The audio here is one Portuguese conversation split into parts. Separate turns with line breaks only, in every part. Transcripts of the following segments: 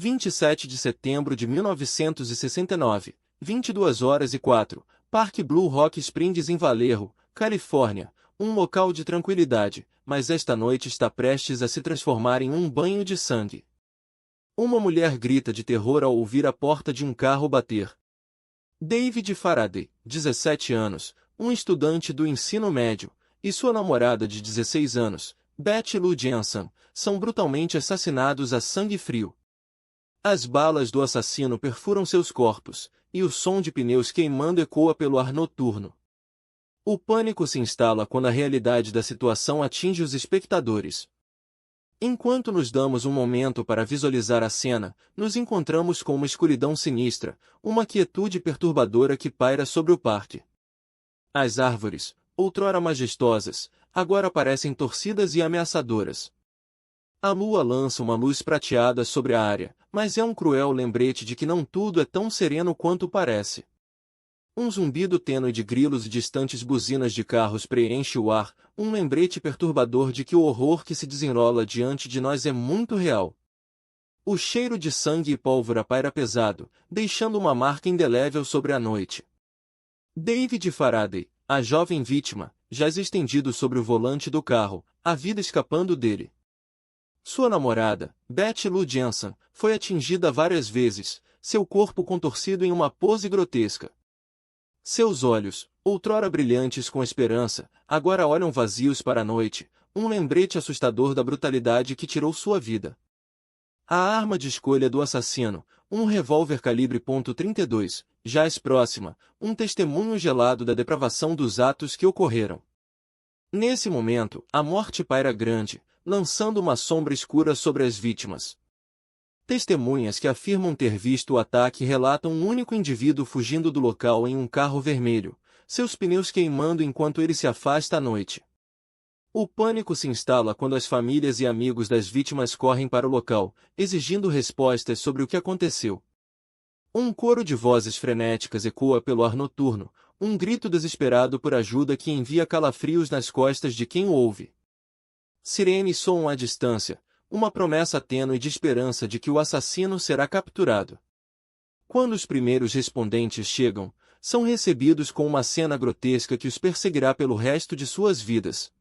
27 de setembro de 1969, 22h04, Parque Blue Rock Springs em Vallejo, Califórnia, um local de tranquilidade, mas esta noite está prestes a se transformar em um banho de sangue. Uma mulher grita de terror ao ouvir a porta de um carro bater. David Faraday, 17 anos, um estudante do ensino médio, e sua namorada de 16 anos, Betty Lou Jensen, são brutalmente assassinados a sangue frio. As balas do assassino perfuram seus corpos, e o som de pneus queimando ecoa pelo ar noturno. O pânico se instala quando a realidade da situação atinge os espectadores. Enquanto nos damos um momento para visualizar a cena, nos encontramos com uma escuridão sinistra, uma quietude perturbadora que paira sobre o parque. As árvores, outrora majestosas, agora parecem torcidas e ameaçadoras. A lua lança uma luz prateada sobre a área, mas é um cruel lembrete de que não tudo é tão sereno quanto parece. Um zumbido tênue de grilos e distantes buzinas de carros preenche o ar, um lembrete perturbador de que o horror que se desenrola diante de nós é muito real. O cheiro de sangue e pólvora paira pesado, deixando uma marca indelével sobre a noite. David Faraday, a jovem vítima, jaz estendido sobre o volante do carro, a vida escapando dele. Sua namorada, Betty Lou Jensen, foi atingida várias vezes, seu corpo contorcido em uma pose grotesca. Seus olhos, outrora brilhantes com esperança, agora olham vazios para a noite, um lembrete assustador da brutalidade que tirou sua vida. A arma de escolha do assassino, um revólver calibre .32, jaz próxima, um testemunho gelado da depravação dos atos que ocorreram. Nesse momento, a morte paira grande, lançando uma sombra escura sobre as vítimas. Testemunhas que afirmam ter visto o ataque relatam um único indivíduo fugindo do local em um carro vermelho, seus pneus queimando enquanto ele se afasta à noite. O pânico se instala quando as famílias e amigos das vítimas correm para o local, exigindo respostas sobre o que aconteceu. Um coro de vozes frenéticas ecoa pelo ar noturno, um grito desesperado por ajuda que envia calafrios nas costas de quem o ouve. Sirenes soam à distância, uma promessa tênue de esperança de que o assassino será capturado. Quando os primeiros respondentes chegam, são recebidos com uma cena grotesca que os perseguirá pelo resto de suas vidas.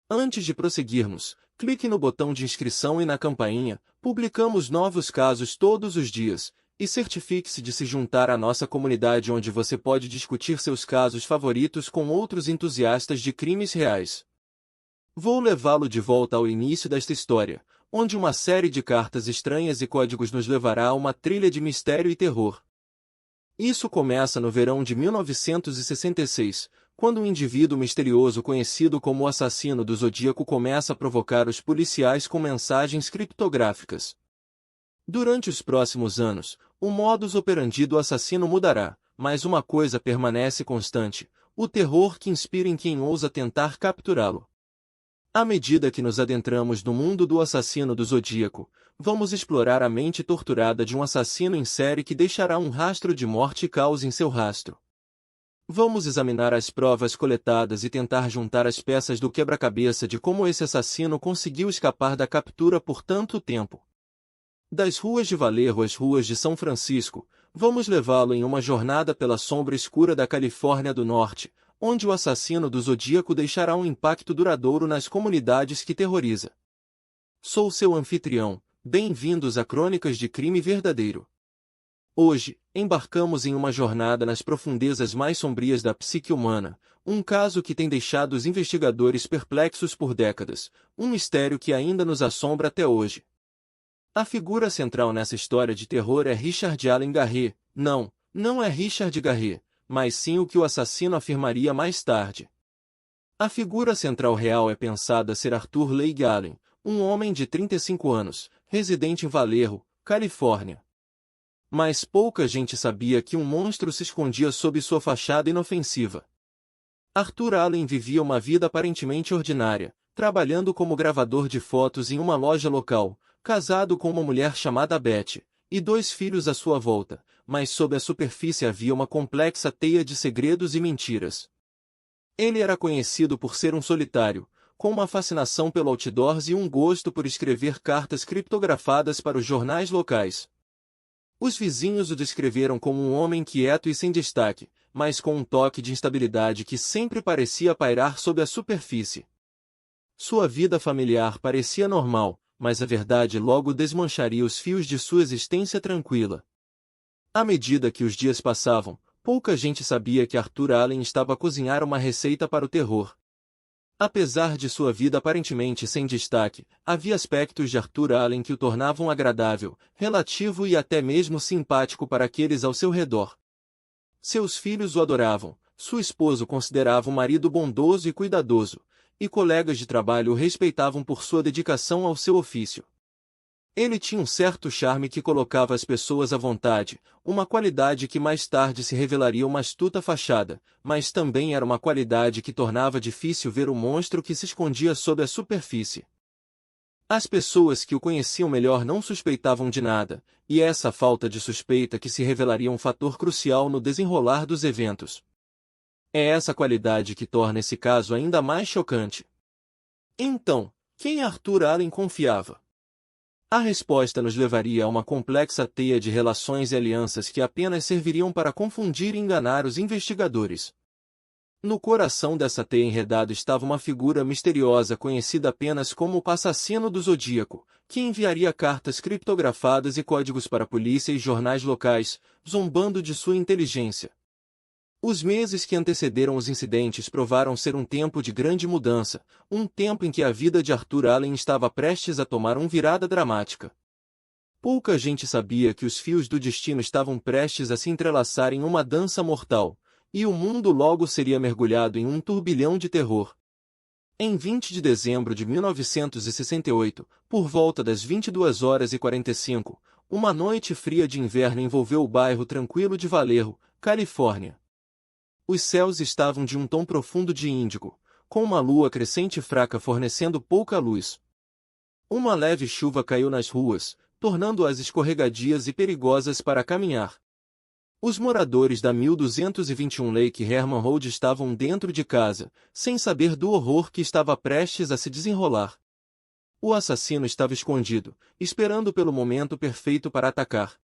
Antes de prosseguirmos, clique no botão de inscrição e na campainha, publicamos novos casos todos os dias, e certifique-se de se juntar à nossa comunidade onde você pode discutir seus casos favoritos com outros entusiastas de crimes reais. Vou levá-lo de volta ao início desta história, onde uma série de cartas estranhas e códigos nos levará a uma trilha de mistério e terror. Isso começa no verão de 1966, quando um indivíduo misterioso conhecido como o assassino do Zodíaco começa a provocar os policiais com mensagens criptográficas. Durante os próximos anos, o modus operandi do assassino mudará, mas uma coisa permanece constante: o terror que inspira em quem ousa tentar capturá-lo. À medida que nos adentramos no mundo do assassino do Zodíaco, vamos explorar a mente torturada de um assassino em série que deixará um rastro de morte e caos em seu rastro. Vamos examinar as provas coletadas e tentar juntar as peças do quebra-cabeça de como esse assassino conseguiu escapar da captura por tanto tempo. Das ruas de Vallejo às ruas de São Francisco, vamos levá-lo em uma jornada pela sombra escura da Califórnia do Norte, onde o assassino do Zodíaco deixará um impacto duradouro nas comunidades que terroriza. Sou seu anfitrião, bem-vindos a Crônicas de Crime Verdadeiro. Hoje, embarcamos em uma jornada nas profundezas mais sombrias da psique humana, um caso que tem deixado os investigadores perplexos por décadas, um mistério que ainda nos assombra até hoje. A figura central nessa história de terror é Richard Allen Garret. Não é Richard Garret, mas sim o que o assassino afirmaria mais tarde. A figura central real é pensada ser Arthur Leigh Allen, um homem de 35 anos, residente em Vallejo, Califórnia. Mas pouca gente sabia que um monstro se escondia sob sua fachada inofensiva. Arthur Allen vivia uma vida aparentemente ordinária, trabalhando como gravador de fotos em uma loja local, casado com uma mulher chamada Betty, e 2 filhos à sua volta, mas sob a superfície havia uma complexa teia de segredos e mentiras. Ele era conhecido por ser um solitário, com uma fascinação pelo outdoors e um gosto por escrever cartas criptografadas para os jornais locais. Os vizinhos o descreveram como um homem quieto e sem destaque, mas com um toque de instabilidade que sempre parecia pairar sob a superfície. Sua vida familiar parecia normal, mas a verdade logo desmancharia os fios de sua existência tranquila. À medida que os dias passavam, pouca gente sabia que Arthur Allen estava a cozinhar uma receita para o terror. Apesar de sua vida aparentemente sem destaque, havia aspectos de Arthur Allen que o tornavam agradável, relativo e até mesmo simpático para aqueles ao seu redor. Seus filhos o adoravam, sua esposa o considerava um marido bondoso e cuidadoso, e colegas de trabalho o respeitavam por sua dedicação ao seu ofício. Ele tinha um certo charme que colocava as pessoas à vontade, uma qualidade que mais tarde se revelaria uma astuta fachada, mas também era uma qualidade que tornava difícil ver o monstro que se escondia sob a superfície. As pessoas que o conheciam melhor não suspeitavam de nada, e é essa falta de suspeita que se revelaria um fator crucial no desenrolar dos eventos. É essa qualidade que torna esse caso ainda mais chocante. Então, quem Arthur Allen confiava? A resposta nos levaria a uma complexa teia de relações e alianças que apenas serviriam para confundir e enganar os investigadores. No coração dessa teia enredada estava uma figura misteriosa conhecida apenas como o assassino do Zodíaco, que enviaria cartas criptografadas e códigos para a polícia e jornais locais, zombando de sua inteligência. Os meses que antecederam os incidentes provaram ser um tempo de grande mudança, um tempo em que a vida de Arthur Allen estava prestes a tomar uma virada dramática. Pouca gente sabia que os fios do destino estavam prestes a se entrelaçar em uma dança mortal, e o mundo logo seria mergulhado em um turbilhão de terror. Em 20 de dezembro de 1968, por volta das 22h45, uma noite fria de inverno envolveu o bairro tranquilo de Vallejo, Califórnia. Os céus estavam de um tom profundo de índigo, com uma lua crescente fraca fornecendo pouca luz. Uma leve chuva caiu nas ruas, tornando-as escorregadias e perigosas para caminhar. Os moradores da 1221 Lake Herman Road estavam dentro de casa, sem saber do horror que estava prestes a se desenrolar. O assassino estava escondido, esperando pelo momento perfeito para atacar.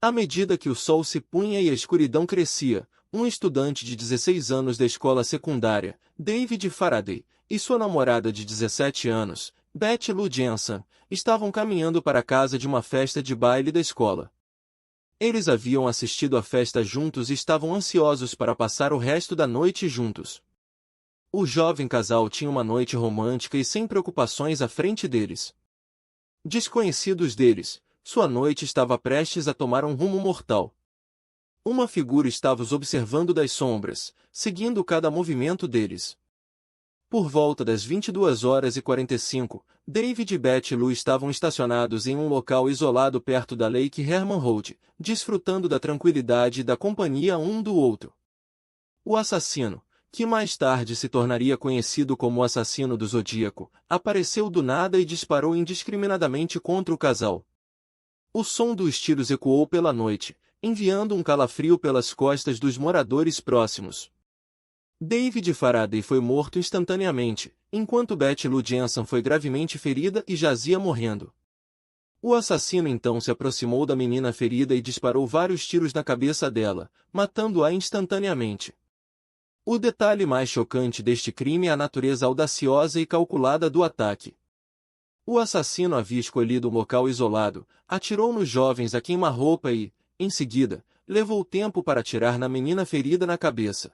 À medida que o sol se punha e a escuridão crescia, um estudante de 16 anos da escola secundária, David Faraday, e sua namorada de 17 anos, Betty Lou Jensen, estavam caminhando para a casa de uma festa de baile da escola. Eles haviam assistido à festa juntos e estavam ansiosos para passar o resto da noite juntos. O jovem casal tinha uma noite romântica e sem preocupações à frente deles. Desconhecidos deles, sua noite estava prestes a tomar um rumo mortal. Uma figura estava os observando das sombras, seguindo cada movimento deles. Por volta das 22h45, David e Betty Lou estavam estacionados em um local isolado perto da Lake Herman Road, desfrutando da tranquilidade e da companhia um do outro. O assassino, que mais tarde se tornaria conhecido como o assassino do Zodíaco, apareceu do nada e disparou indiscriminadamente contra o casal. O som dos tiros ecoou pela noite, enviando um calafrio pelas costas dos moradores próximos. David Faraday foi morto instantaneamente, enquanto Betty Lou Jensen foi gravemente ferida e jazia morrendo. O assassino então se aproximou da menina ferida e disparou vários tiros na cabeça dela, matando-a instantaneamente. O detalhe mais chocante deste crime é a natureza audaciosa e calculada do ataque. O assassino havia escolhido um local isolado, atirou nos jovens a queima-roupa e, em seguida, levou tempo para atirar na menina ferida na cabeça.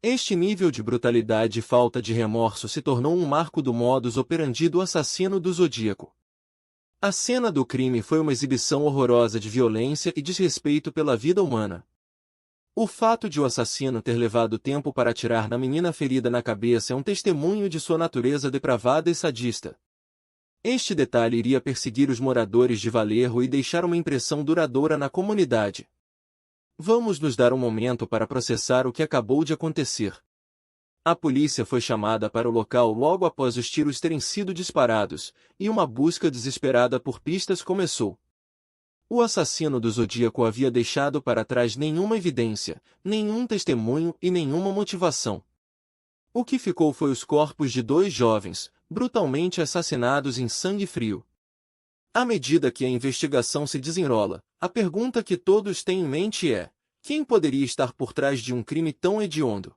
Este nível de brutalidade e falta de remorso se tornou um marco do modus operandi do assassino do Zodíaco. A cena do crime foi uma exibição horrorosa de violência e desrespeito pela vida humana. O fato de o assassino ter levado tempo para atirar na menina ferida na cabeça é um testemunho de sua natureza depravada e sadista. Este detalhe iria perseguir os moradores de Vallejo e deixar uma impressão duradoura na comunidade. Vamos nos dar um momento para processar o que acabou de acontecer. A polícia foi chamada para o local logo após os tiros terem sido disparados, e uma busca desesperada por pistas começou. O assassino do Zodíaco havia deixado para trás nenhuma evidência, nenhum testemunho e nenhuma motivação. O que ficou foi os corpos de dois jovens, brutalmente assassinados em sangue frio. À medida que a investigação se desenrola, a pergunta que todos têm em mente é: quem poderia estar por trás de um crime tão hediondo?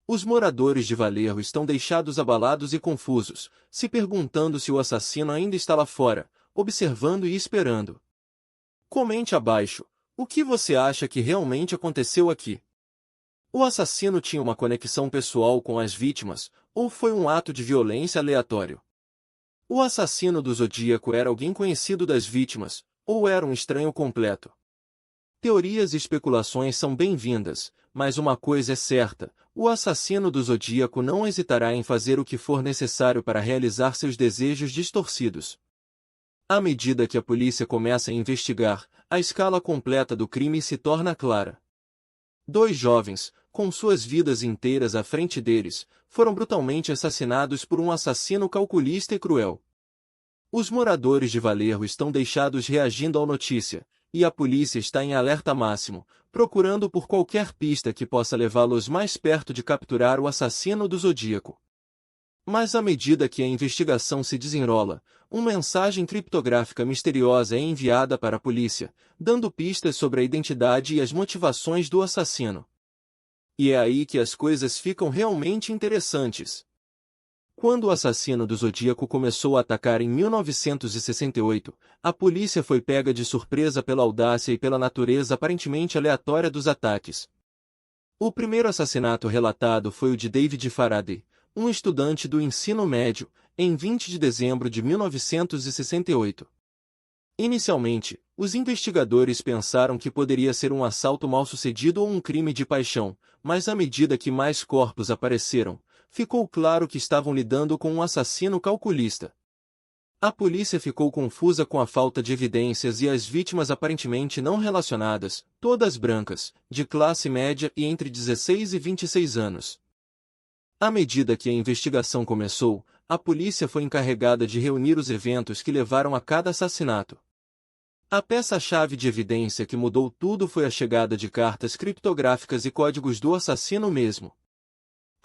Os moradores de Valerro estão deixados abalados e confusos, se perguntando se o assassino ainda está lá fora, observando e esperando. Comente abaixo: o que você acha que realmente aconteceu aqui? O assassino tinha uma conexão pessoal com as vítimas, ou foi um ato de violência aleatório? O assassino do Zodíaco era alguém conhecido das vítimas, ou era um estranho completo? Teorias e especulações são bem-vindas, mas uma coisa é certa: o assassino do Zodíaco não hesitará em fazer o que for necessário para realizar seus desejos distorcidos. À medida que a polícia começa a investigar, a escala completa do crime se torna clara. Dois jovens, com suas vidas inteiras à frente deles, foram brutalmente assassinados por um assassino calculista e cruel. Os moradores de Valerro estão deixados reagindo à notícia, e a polícia está em alerta máximo, procurando por qualquer pista que possa levá-los mais perto de capturar o assassino do Zodíaco. Mas à medida que a investigação se desenrola, uma mensagem criptográfica misteriosa é enviada para a polícia, dando pistas sobre a identidade e as motivações do assassino. E é aí que as coisas ficam realmente interessantes. Quando o assassino do Zodíaco começou a atacar em 1968, a polícia foi pega de surpresa pela audácia e pela natureza aparentemente aleatória dos ataques. O primeiro assassinato relatado foi o de David Faraday, um estudante do ensino médio, em 20 de dezembro de 1968. Inicialmente, os investigadores pensaram que poderia ser um assalto mal-sucedido ou um crime de paixão, mas à medida que mais corpos apareceram, ficou claro que estavam lidando com um assassino calculista. A polícia ficou confusa com a falta de evidências e as vítimas aparentemente não relacionadas, todas brancas, de classe média e entre 16 e 26 anos. À medida que a investigação começou, a polícia foi encarregada de reunir os eventos que levaram a cada assassinato. A peça-chave de evidência que mudou tudo foi a chegada de cartas criptográficas e códigos do assassino mesmo.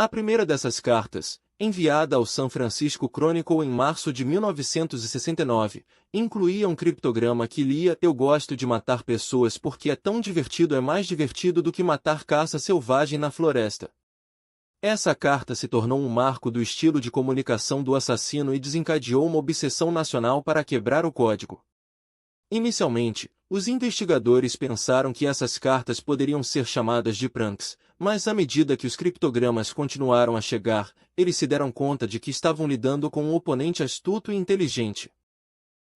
A primeira dessas cartas, enviada ao San Francisco Chronicle em março de 1969, incluía um criptograma que lia: "Eu gosto de matar pessoas porque é tão divertido, é mais divertido do que matar caça selvagem na floresta." Essa carta se tornou um marco do estilo de comunicação do assassino e desencadeou uma obsessão nacional para quebrar o código. Inicialmente, os investigadores pensaram que essas cartas poderiam ser chamadas de pranks, mas à medida que os criptogramas continuaram a chegar, eles se deram conta de que estavam lidando com um oponente astuto e inteligente.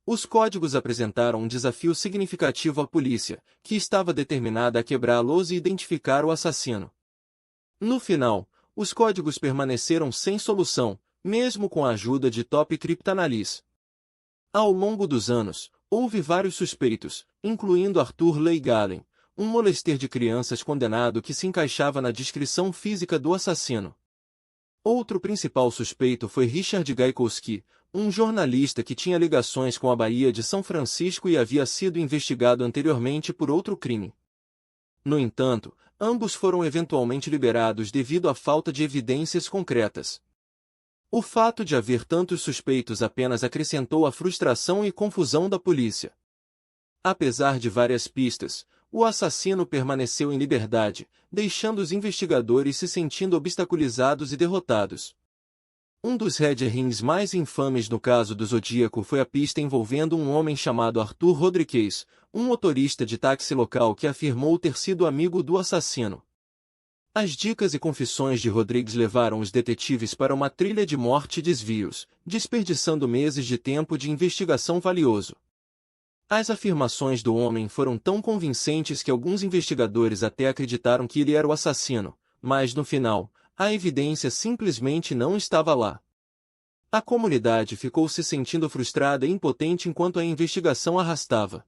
Os códigos apresentaram um desafio significativo à polícia, que estava determinada a quebrá-los e identificar o assassino. No final, os códigos permaneceram sem solução, mesmo com a ajuda de top cryptanalysis. Ao longo dos anos, houve vários suspeitos, incluindo Arthur Leigh Gallen, um molester de crianças condenado que se encaixava na descrição física do assassino. Outro principal suspeito foi Richard Gaikowski, um jornalista que tinha ligações com a Baía de São Francisco e havia sido investigado anteriormente por outro crime. No entanto, ambos foram eventualmente liberados devido à falta de evidências concretas. O fato de haver tantos suspeitos apenas acrescentou a frustração e confusão da polícia. Apesar de várias pistas, o assassino permaneceu em liberdade, deixando os investigadores se sentindo obstaculizados e derrotados. Um dos red herrings mais infames no caso do Zodíaco foi a pista envolvendo um homem chamado Arthur Rodrigues, um motorista de táxi local que afirmou ter sido amigo do assassino. As dicas e confissões de Rodrigues levaram os detetives para uma trilha de morte e desvios, desperdiçando meses de tempo de investigação valioso. As afirmações do homem foram tão convincentes que alguns investigadores até acreditaram que ele era o assassino, mas no final, a evidência simplesmente não estava lá. A comunidade ficou se sentindo frustrada e impotente enquanto a investigação arrastava.